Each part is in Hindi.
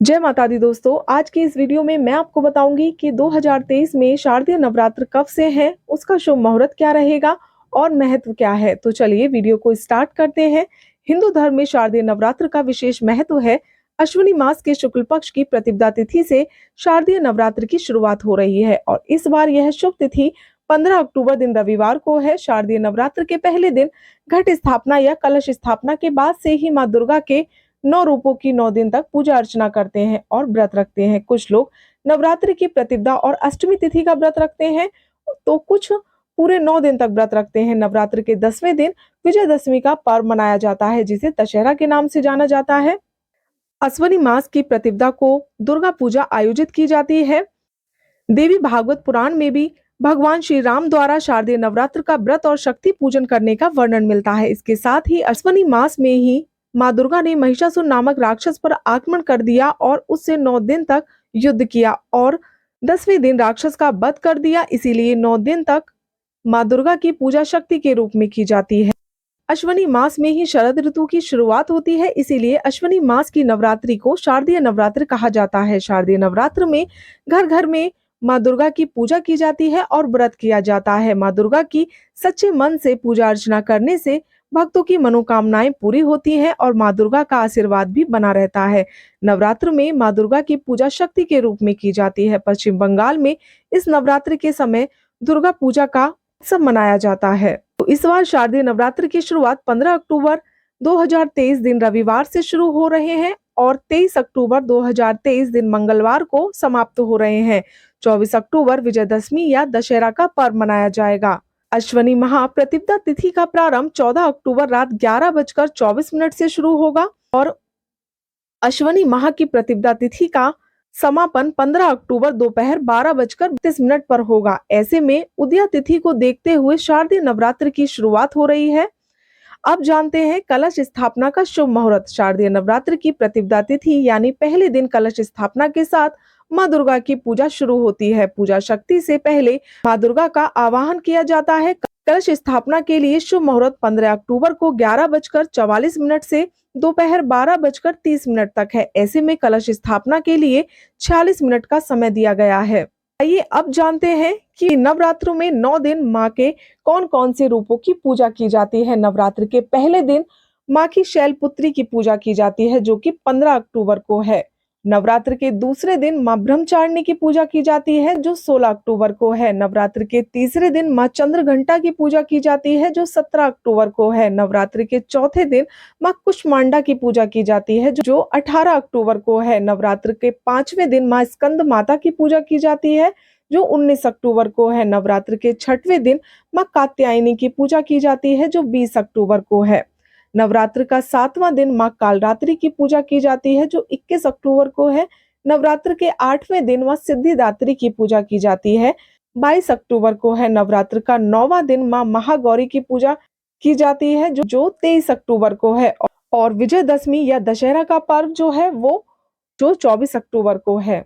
जय माता दी दोस्तों, आज की इस वीडियो में मैं आपको बताऊंगी कि 2023 में शारदीय नवरात्र कब से है, उसका शुभ मुहूर्त क्या रहेगा और महत्व क्या है। तो चलिए वीडियो को स्टार्ट करते हैं। हिंदू धर्म में शारदीय नवरात्र का विशेष महत्व है। अश्विनी मास के शुक्ल पक्ष की प्रतिपदा तिथि से शारदीय नवरात्र की शुरुआत हो रही है और इस बार यह शुभ तिथि 15 अक्टूबर दिन रविवार को है। शारदीय नवरात्र के पहले दिन घट स्थापना या कलश स्थापना के बाद से ही माँ दुर्गा के 9 रूपों की 9 दिन तक पूजा अर्चना करते हैं और व्रत रखते हैं। कुछ लोग नवरात्रि की प्रतिपदा और अष्टमी तिथि का व्रत रखते हैं, तो कुछ पूरे 9 दिन तक व्रत रखते हैं। नवरात्र के 10वें दिन विजयदशमी का पर्व मनाया जाता है, जिसे दशहरा के नाम से जाना जाता है। अश्विनी मास की प्रतिपदा को दुर्गा पूजा आयोजित की जाती है। देवी भागवत पुराण में भी भगवान श्री राम द्वारा शारदीय नवरात्र का व्रत और शक्ति पूजन करने का वर्णन मिलता है। इसके साथ ही अश्विनी मास में ही माँ दुर्गा ने महिषासुर नामक राक्षस पर आक्रमण कर दिया और उससे 9 दिन तक युद्ध किया और 10वें दिन राक्षस का वध कर दिया। इसीलिए 9 दिन तक माँ दुर्गा की पूजा शक्ति के रूप में की जाती है। अश्विनी मास में ही शरद ऋतु की शुरुआत होती है, इसीलिए अश्विनी मास की नवरात्रि को शारदीय नवरात्र कहा जाता है। शारदीय नवरात्र में घर घर में माँ दुर्गा की पूजा की जाती है और व्रत किया जाता है। माँ दुर्गा की सच्चे मन से पूजा अर्चना करने से भक्तों की मनोकामनाएं पूरी होती हैं और माँ दुर्गा का आशीर्वाद भी बना रहता है। नवरात्र में माँ दुर्गा की पूजा शक्ति के रूप में की जाती है। पश्चिम बंगाल में इस नवरात्र के समय दुर्गा पूजा का उत्सव मनाया जाता है। तो इस बार शारदीय नवरात्र की शुरुआत 15 अक्टूबर 2023 दिन रविवार से शुरू हो रहे हैं और 23 अक्टूबर 2023 दिन मंगलवार को समाप्त हो रहे हैं। 24 अक्टूबर विजयदशमी या दशहरा का पर्व मनाया जाएगा। अश्विनी माह प्रतिपदा तिथि का प्रारंभ 14 अक्टूबर रात 11:24 से शुरू होगा और अश्विनी माह की प्रतिपदा तिथि का समापन 15 अक्टूबर दोपहर 12:32 पर होगा। ऐसे में उदया तिथि को देखते हुए शारदीय नवरात्र की शुरुआत हो रही है। अब जानते हैं कलश स्थापना का शुभ मुहूर्त। शारदीय नवरात्र की प्रतिपदा तिथि यानी पहले दिन कलश स्थापना के साथ माँ दुर्गा की पूजा शुरू होती है। पूजा शक्ति से पहले माँ दुर्गा का आवाहन किया जाता है। कलश स्थापना के लिए शुभ मुहूर्त 15 अक्टूबर को 11:44 से दोपहर 12:30 तक है। ऐसे में कलश स्थापना के लिए 46 मिनट का समय दिया गया है। आइए अब जानते हैं कि नवरात्रों में 9 दिन माँ के कौन कौन से रूपों की पूजा की जाती है। नवरात्र के पहले दिन माँ की शैलपुत्री की पूजा की जाती है, जो कि 15 अक्टूबर को है। नवरात्र के दूसरे दिन माँ ब्रह्मचारिणी की पूजा की जाती है, जो 16 अक्टूबर को है। नवरात्र के तीसरे दिन माँ चंद्रघंटा की पूजा की जाती है, जो 17 अक्टूबर को है। नवरात्र के चौथे दिन माँ कुष्मांडा की पूजा की जाती है, जो 18 अक्टूबर को है। नवरात्र के 5वें दिन माँ स्कंद माता की पूजा की जाती है, जो 19 अक्टूबर को है। नवरात्र के 6वें दिन माँ कात्यायनी की पूजा की जाती है, जो 20 अक्टूबर को है। नवरात्र का 7वां दिन माँ कालरात्रि की पूजा की जाती है, जो 21 अक्टूबर को है। नवरात्र के 8वें दिन माँ सिद्धिदात्री की पूजा की जाती है, 22 अक्टूबर को है। नवरात्र का 9वां दिन माँ महागौरी की पूजा की जाती है, जो 23 अक्टूबर को है और विजयदशमी या दशहरा का पर्व जो है वो 24 अक्टूबर को है।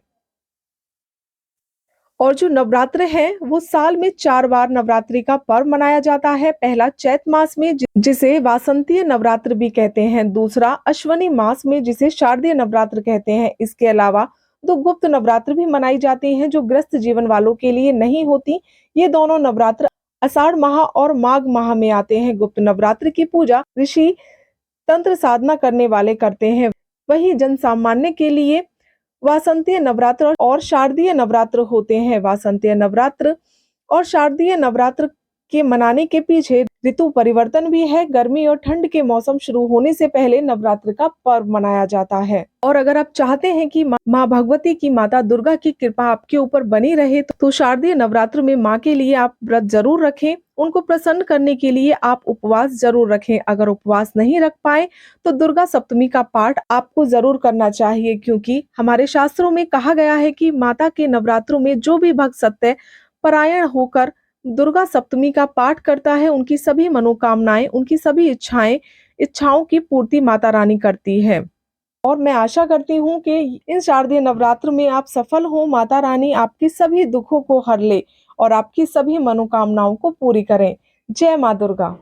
और जो नवरात्र है वो साल में 4 बार नवरात्रि का पर्व मनाया जाता है। पहला चैत मास में जिसे वासंतीय नवरात्र भी कहते हैं, दूसरा अश्विनी मास में जिसे शारदीय नवरात्र कहते हैं। इसके अलावा 2 गुप्त नवरात्र भी मनाई जाती हैं, जो गृहस्थ जीवन वालों के लिए नहीं होती। ये दोनों नवरात्र आषाढ़ माह और माघ माह में आते हैं। गुप्त नवरात्र की पूजा ऋषि तंत्र साधना करने वाले करते हैं। वहीं जन सामान्य के लिए वासंतीय नवरात्र और शारदीय नवरात्र होते हैं। वासंतीय नवरात्र और शारदीय नवरात्र के मनाने के पीछे ऋतु परिवर्तन भी है। गर्मी और ठंड के मौसम शुरू होने से पहले नवरात्र का पर्व मनाया जाता है। और अगर आप चाहते हैं कि माँ भगवती की माता दुर्गा की कृपा आपके ऊपर बनी रहे, तो शारदीय नवरात्र में माँ के लिए आप व्रत जरूर रखें। उनको प्रसन्न करने के लिए आप उपवास जरूर रखें। अगर उपवास नहीं रख पाए तो दुर्गा सप्तमी का पाठ आपको जरूर करना चाहिए, क्योंकि हमारे शास्त्रों में कहा गया है कि माता के नवरात्रों में जो भी भक्त सत्य परायण होकर दुर्गा सप्तमी का पाठ करता है, उनकी सभी मनोकामनाएं, उनकी सभी इच्छाओं की पूर्ति माता रानी करती है। और मैं आशा करती हूँ कि इन शारदीय नवरात्र में आप सफल हो। माता रानी आपकी सभी दुखों को हर ले और आपकी सभी मनोकामनाओं को पूरी करें। जय माँ दुर्गा।